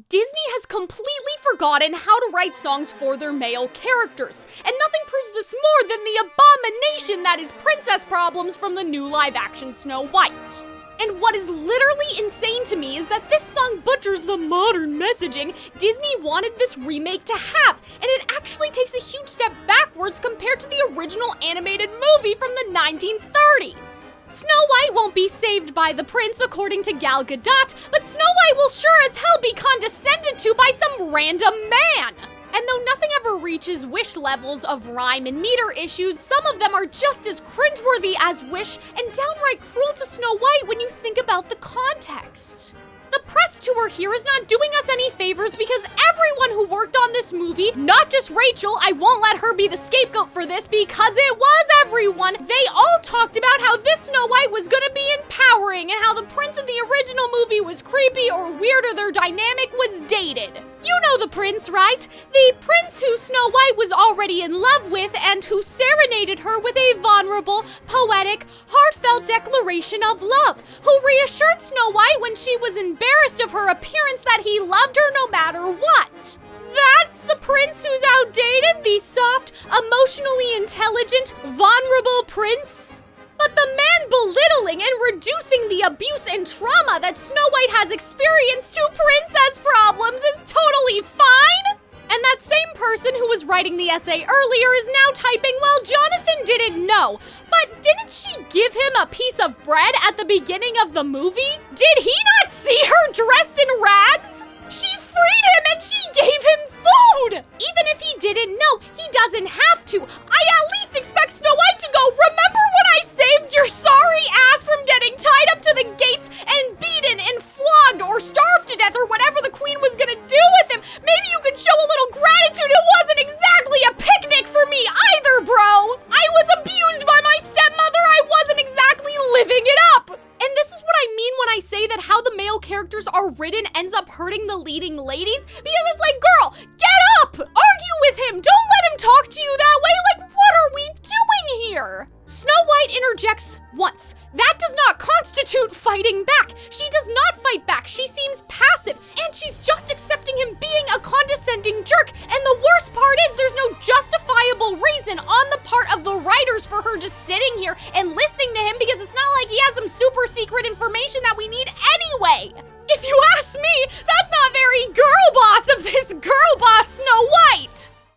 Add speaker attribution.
Speaker 1: Disney has completely forgotten how to write songs for their male characters, and nothing proves this more than the abomination that is princess problems from the new live-action Snow White. And what is literally insane to me is that this song butchers the modern messaging Disney wanted this remake to have, and it actually takes a huge step backwards compared to the original animated movie from the 1930s. Snow White won't be saved by the prince according to Gal Gadot, but Snow White will sure as hell be condescended to by some random man. And though nothing ever reaches Wish levels of rhyme and meter issues, some of them are just as cringeworthy as Wish and downright cruel to Snow White when you think about the context. The press tour here is not doing us any favors because everyone who worked on this movie, not just Rachel, I won't let her be the scapegoat for this because it was everyone, they all talked about how this Snow White was gonna be empowering and how the prince in the original movie was creepy or weird or their dynamic was dated. You know the prince, right? The prince who Snow White was already in love with and who serenaded her with a vulnerable, poetic, heartfelt declaration of love, who reassured Snow White when she was embarrassed of her appearance that he loved her no matter what. That's the prince who's outdated, the soft, emotionally intelligent, vulnerable prince? But the man belittling and reducing the abuse and trauma that Snow White has experienced to princess problems is totally fine? And that same person who was writing the essay earlier is now typing, well, Jonathan didn't know, but didn't she give him a piece of bread at the beginning of the movie? Did he not see her dressed in rags? She freed him and she gave him food! Even if he didn't know, he doesn't have to. I at least expect Snow White to go, remember when I saved your sorry ass from getting tied up to the gates and beaten and flogged or starved to death or whatever the queen was gonna do with him? Maybe you could show a little gratitude. It wasn't exactly a picnic for me either, bro. I was abused by my stepmother. I wasn't exactly living it up. And this is what I mean when I say that how the male characters are written ends up hurting the leading ladies, because it's like, girl, get up! Argue with him! Don't let him talk to you that way! Like, what are we doing here? Snow White interjects once. That does not constitute fighting back. She does not fight back. She seems passive, and she's just accepting him being a condescending jerk. And the worst part is there's no justifiable reason on the part of the writers for her just sitting here and listening to him, because it's not like he has some super secret information that we need anyway. If you ask me, that's not very girl boss of this girl boss Snow White.